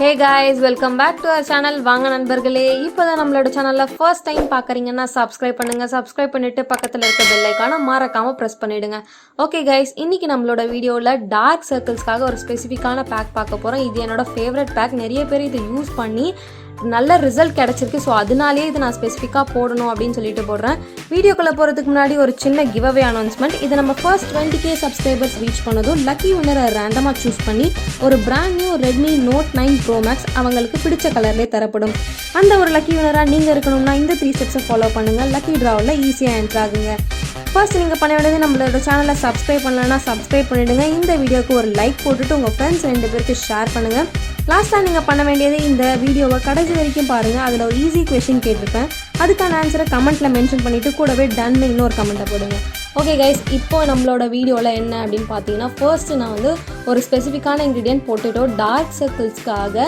Hey guys, welcome back to our channel. வாங்க நண்பர்களே, இப்போதான் நம்மளோட சேனல்ல ஃபர்ஸ்ட் டைம் பார்க்கறீங்கன்னா சப்ஸ்கிரைப் பண்ணுங்க. சப்ஸ்கிரைப் பண்ணிட்டு பக்கத்துல இருக்க பெல் ஐகானை மறக்காம பிரஸ் பண்ணிடுங்க. ஓகே गाइस, இன்னைக்கு நம்மளோட வீடியோல டார்க் சர்க்கிள்ஸ்க்காக ஒரு ஸ்பெசிஃபிக்கான பேக் பார்க்க போறோம். இது என்னோட ஃபேவரட் பேக். நிறைய பேர் இதை யூஸ் பண்ணி நல்ல ரிசல்ட் கிடைச்சிருக்கு. ஸோ அதனாலே இது நான் ஸ்பெசிஃபிக்காக போடணும் அப்படின்னு சொல்லிட்டு போடுறேன். வீடியோக்குள்ளே போகிறதுக்கு முன்னாடி ஒரு சின்ன கிவ் அவே அனௌன்ஸ்மெண்ட். இதை நம்ம ஃபர்ஸ்ட் 20K சப்ஸ்கிரைபர்ஸ் ரீச் பண்ணதும் லக்கி வின்னரை ரேண்டமாக சூஸ் பண்ணி ஒரு brand new Redmi Note 9 Pro Max அவங்களுக்கு பிடிச்ச கலர்லேயே தரப்படும். அந்த ஒரு லக்கி வின்னராக நீங்கள் இருக்கணும்னா இந்த 3 ஸ்டெப்ஸை ஃபாலோ பண்ணுங்கள். லக்கி ட்ராவில் ஈஸியாக என்ட்ரு ஆகுங்க. ஃபர்ஸ்ட் நீங்கள் பண்ண வேண்டியது நம்மளோட சேனலை சப்ஸ்கிரைப் பண்ணலன்னா சப்ஸ்கிரைப் பண்ணிவிடுங்க. இந்த வீடியோக்கு ஒரு லைக் போட்டுட்டு உங்கள் ஃப்ரெண்ட்ஸ் 2 பேருக்கு ஷேர் பண்ணுங்கள். லாஸ்ட்டாக நீங்கள் பண்ண வேண்டியது இந்த வீடியோவை கடைசி வரைக்கும் பாருங்கள். அதில் ஒரு ஈஸி கொஷின் கேட்டிருப்பேன். அதுக்கான ஆன்சரை கமெண்ட்டில் மென்ஷன் பண்ணிவிட்டு கூடவே டன்னு இன்னொரு கமெண்ட்டை போடுங்க. ஓகே கைஸ், இப்போ நம்மளோட வீடியோவில் என்ன அப்படின்னு பார்த்தீங்கன்னா, ஃபர்ஸ்ட்டு நான் வந்து ஒரு ஸ்பெசிஃபிக்கான இன்க்ரீடியன்ட் பொட்டேட்டோ டார்க் சர்க்கிள்ஸ்க்காக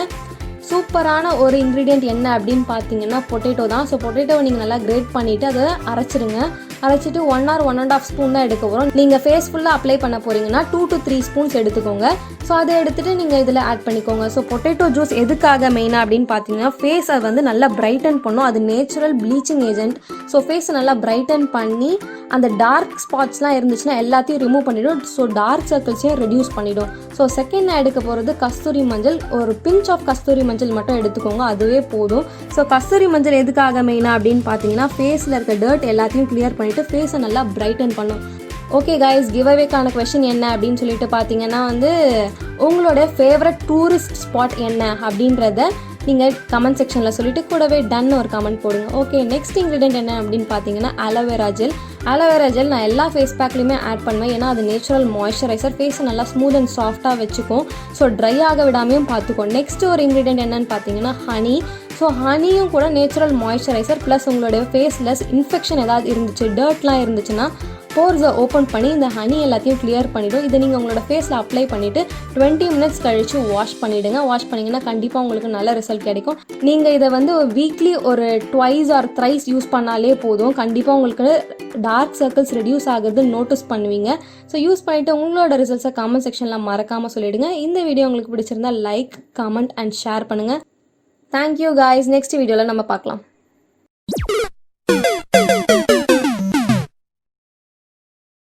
சூப்பரான ஒரு இன்க்ரீடியன்ட் என்ன அப்படின்னு பார்த்தீங்கன்னா பொட்டேட்டோ தான். ஸோ பொட்டேட்டோவை நீங்கள் நல்லா கிரேட் பண்ணிவிட்டு அதை அரைச்சிடுங்க. அரைச்சிட்டு 1 or 1.5 ஸ்பூன் தான் எடுக்க போகிறோம். நீங்கள் ஃபேஸ் ஃபுல்லாக அப்ளை பண்ண போகிறீங்கன்னா 2 to 3 ஸ்பூன்ஸ் எடுத்துக்கோங்க. ஸோ அதை எடுத்துகிட்டு நீங்கள் இதில் ஆட் பண்ணிக்கோங்க. ஸோ பொட்டேட்டோ ஜூஸ் எதுக்காக மெயினாக அப்படின்னு பார்த்தீங்கன்னா, ஃபேஸை வந்து நல்லா பிரைட்டன் பண்ணும். அது நேச்சுரல் ப்ளீச்சிங் ஏஜென்ட். ஸோ ஃபேஸை நல்லா பிரைட்டன் பண்ணி அந்த டார்க் ஸ்பாட்ஸ்லாம் இருந்துச்சுன்னா எல்லாத்தையும் ரிமூவ் பண்ணிவிடும். ஸோ டார்க் சர்க்கிள்ஸையும் ரெடியூஸ் பண்ணிவிடும். ஸோ செகண்ட் நான் எடுக்க போகிறது கஸ்தூரி மஞ்சள். ஒரு பிஞ்ச் ஆஃப் கஸ்தூரி மஞ்சள் மட்டும் எடுத்துக்கோங்க, அதுவே போதும். ஸோ கஸ்தூரி மஞ்சள் எதுக்காக மெயினாக அப்படின்னு பார்த்தீங்கன்னா, ஃபேஸில் இருக்க டர்ட் எல்லாத்தையும் கிளியர் பண்ணிவிட்டு ஃபேஸை நல்லா பிரைட்டன் பண்ணும். ஓகே கைஸ், கிவ் அவேக்கான கொஷின் என்ன அப்படின்னு சொல்லிட்டு பார்த்தீங்கன்னா வந்து உங்களோட ஃபேவரட் டூரிஸ்ட் ஸ்பாட் என்ன அப்படின்றத நீங்கள் கமெண்ட் செக்ஷனில் சொல்லிவிட்டு கூடவே டன் ஒரு கமெண்ட் போடுங்க. ஓகே, நெக்ஸ்ட் இன்க்ரீடியன்ட் என்ன அப்படின்னு பார்த்தீங்கன்னா அலோவேரா ஜெல். அலோவேரா ஜெல் நான் எல்லா ஃபேஸ் பேக்லையுமே ஆட் பண்ணுவேன். ஏன்னா அது நேச்சுரல் மாய்ஸ்சரைசர், ஃபேஸை நல்லா ஸ்மூத் அண்ட் சாஃப்டாக வச்சுக்கும். ஸோ ட்ரை ஆக விடாமையும் பார்த்துக்கும். நெக்ஸ்ட் ஒரு இன்க்ரீடியன்ட் என்னன்னு பார்த்தீங்கன்னா ஹனி. ஸோ ஹனியும் கூட நேச்சுரல் மாய்ஸ்சரைசர் ப்ளஸ் உங்களுடைய ஃபேஸில் இன்ஃபெக்ஷன் ஏதாவது இருந்துச்சு, டர்ட்லாம் இருந்துச்சுன்னா போர்ஸை ஓப்பன் பண்ணி இந்த ஹனி எல்லாத்தையும் கிளியர் பண்ணிவிடும். இதை நீங்கள் உங்களோட ஃபேஸில் அப்ளை பண்ணிவிட்டு 20 மினிட்ஸ் கழித்து வாஷ் பண்ணிவிடுங்க. வாஷ் பண்ணிங்கன்னா கண்டிப்பாக உங்களுக்கு நல்ல ரிசல்ட் கிடைக்கும். நீங்கள் இதை வந்து வீக்லி ஒரு 2 or 3 யூஸ் பண்ணாலே போதும். கண்டிப்பாக உங்களுக்கு டார்க் சர்க்கிள்ஸ் ரெடியூஸ் ஆகுறது நோட்டீஸ் பண்ணுவீங்க. ஸோ யூஸ் பண்ணிவிட்டு உங்களோட ரிசல்ட்ஸை கமெண்ட் செக்ஷனில் மறக்காமல் சொல்லிவிடுங்க. இந்த வீடியோ உங்களுக்கு பிடிச்சிருந்தா லைக், கமெண்ட் அண்ட் ஷேர் பண்ணுங்கள். Thank you guys. நெக்ஸ்ட் வீடியோவில் நம்ம பார்க்கலாம்.